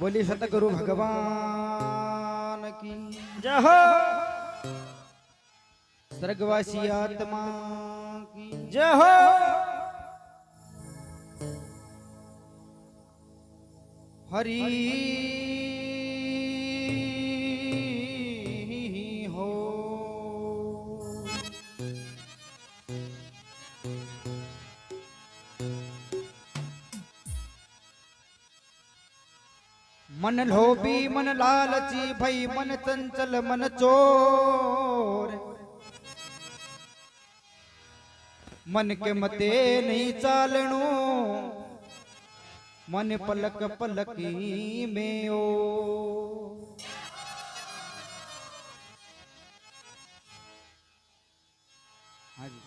बोली सतगुरु भगवान की जय हो। स्वर्गवासी आत्मा की जय हो। हरि हो। मन लोभी मन लालची भई मन चंचल मन चोर मन के मते नहीं चालणो मन पलक पलकी में ओ। हाँ जी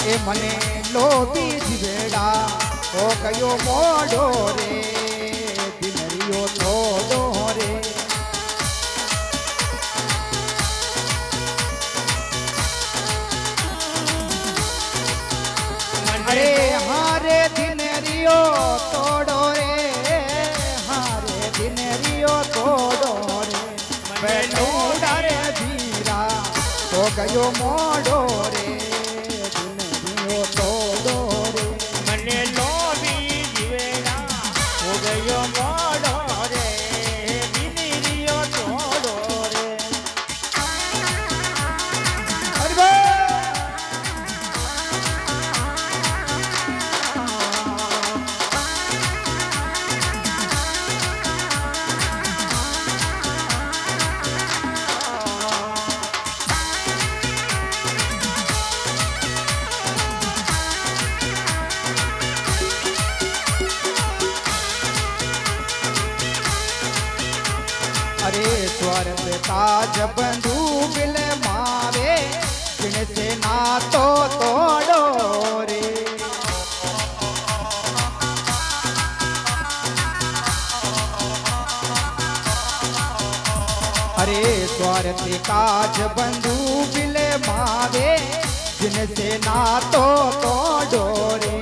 ए मने लोभी जीवेड़ा ओ कयो मोड़ो रे दिनरियो थोड़ो रे। अरे हारे दिनरियो तोड़ो रे हारे दिनरियो तोड़ो रे बैठो डरे धीरा तो गयो मोड़ो रे मने लोभी जीवेड़ा हो गयो मोड़ो रे दिनरियो तोड़ो रे। अरे अरे स्वर्ग ताज बंधु बिल मारे जिनसे ना तो तोड़ो रे। अरे स्वर्ग काज बंधु बिल मारे जिनसे ना तो तोड़ो रे।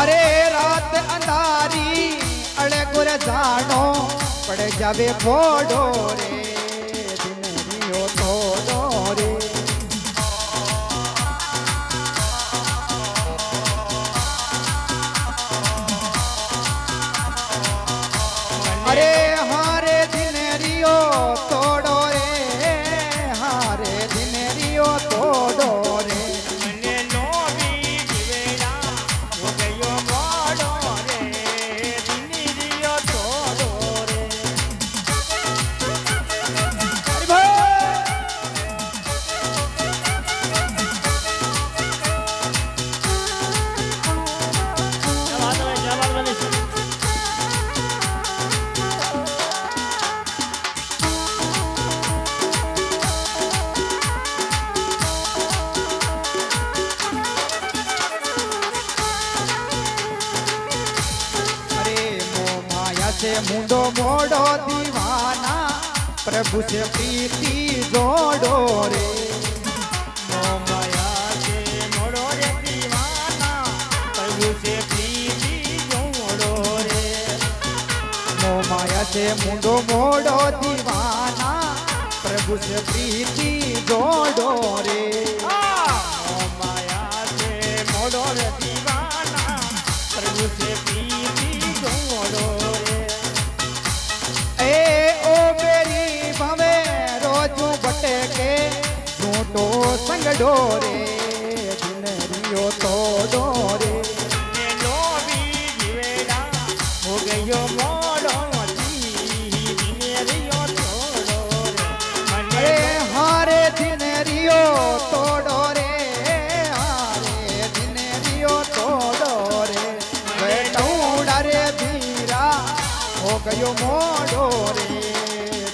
अरे रात अंधारी अड़े गुर जानो पड़ जावे फोड़ो रे दिनरियो तोड़ो रे। अरे हारे दिनरियो तोड़ो रे हारे दिनरियो तोड़ो रे। मने लोभी जीवेड़ा हो गयो मोड़ो रे दिनरियो तोड़ो रे। अरे भाई क्या बात है क्या बात बनी। से मुंडो मोड़ो दीवाना प्रभु से प्रीति जोड़ो रे। माया से मोड़ो रे दीवाना प्रभु से प्रीति जोड़ो रे। माया से मुंडो मोड़ो दीवाना प्रभु से प्रीति जोड़ो रे। माया से मोड़ो रे दीवाना प्रभु से प्रीति जोड़ो रे। ओ मेरी भवे रोजू बटे के झूठो संग डोरे दिनरियो तो डोरे। लोभी जीवेड़ा हो गयो मोड़ो दिनरियो तोड़ो रे। अरे हारे दिनरियो तोड़ो रे हारे दिनरियो तोड़ो रे। ગયો મોડો રે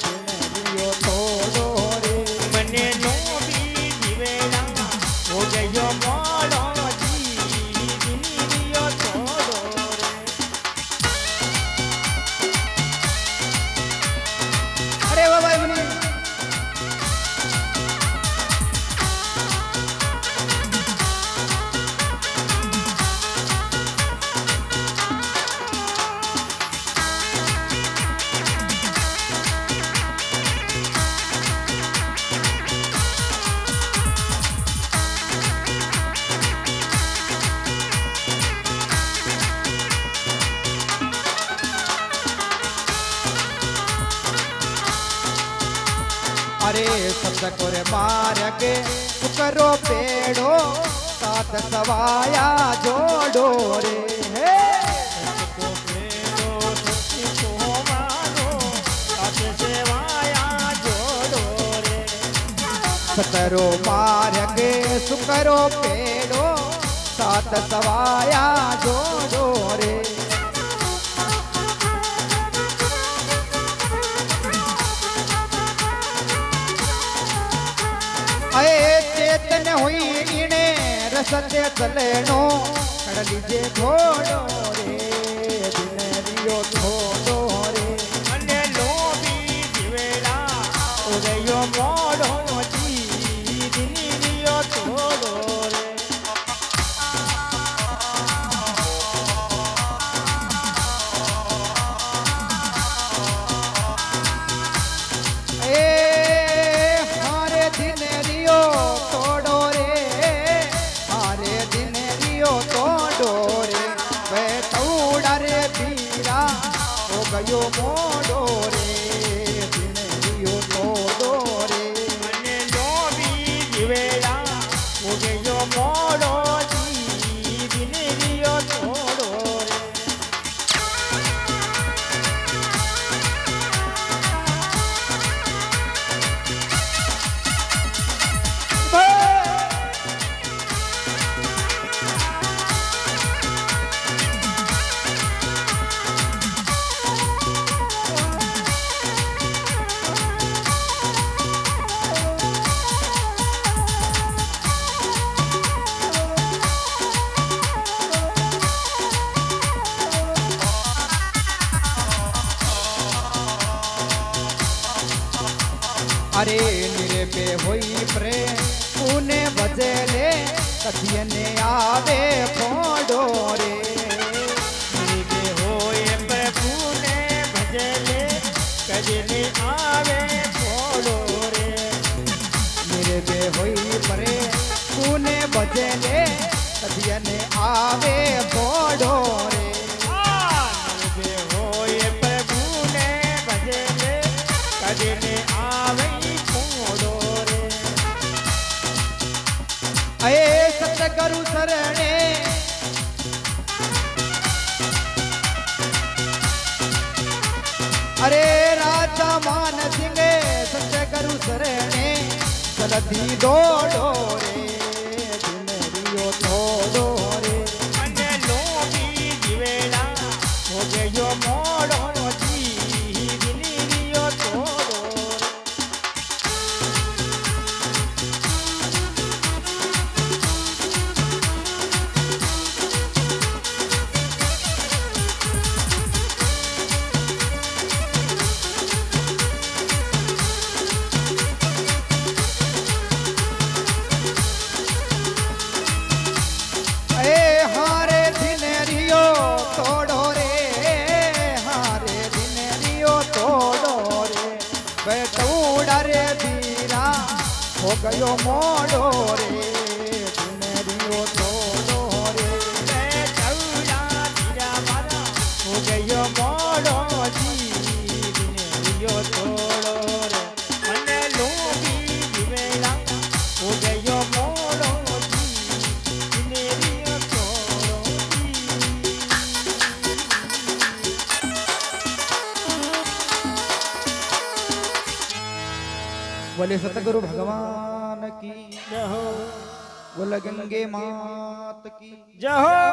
દિનરિયો થોડો રે મને નો બી જીવેલા હો ગયો મોડો જી દિનરિયો થોડો રે અરે વાહ ભાઈ મને अरे सतको रे मार के करो पेड़ो सात सवाया जोड़ो रे हे સચકો પેડો સચકો મારો સાથે સેવાયા જોડો રે सतरो मार के सुकरो पेड़ो सात सवाया जोड़ो रे अये चेतन हुई इने रसते चलेनो कर लीजे घोड़ो रे दिनरियो थोड़ो रे મને લોભી જીવેલા હો ગયો મોડો જી દિનરિયો થોડો રે ए हारे दिनरियो तोड़ो रे हारे दिनरियो तोड़ो रे वे तौड़ा रे बीरा हो गयो मोड़ो रे दिनरियो तोड़ो रे મને લોભી જીવેલા હો ગયો મોડો જી દિનરિયો થોડો રે अरे निरे पे होई प्रेम पुने बजेले कथियने आवे फोड़ो रे નીરે હોય પ્રભુને ભજલે કજને આવે થોડો રે निरे पे होई प्रेम पुने बजेले कथियने आवे फोड़ो रे નીરે હોય પ્રભુને ભજલે કજને આવે થોડો રે अये सतगुरु शरणे अरे राजा मान सिंगे सतगुरु शरणे जल्दी दौड़ो रे दिनरियो तोड़ो रे મને લોભી જીવેલા હો ગયો મોડો જી દિનરિયો થોડો રે ए हारे दिनरियो तोड़ो रे हारे दिनरियो तोड़ो रे बेटूड़ा रे बीरा हो गयो मोड़ो रे दिनरियो तोड़ो रे ચૌડા ધીરા મારા હો ગયો મોડો જી દિનરિયો થોડો રે મને લોભી જીવેલા હો ગયો મોડો જી દિનરિયો થોડો જી बोले सतगुरु भगवान की જહો बोल गंगे मात की જહો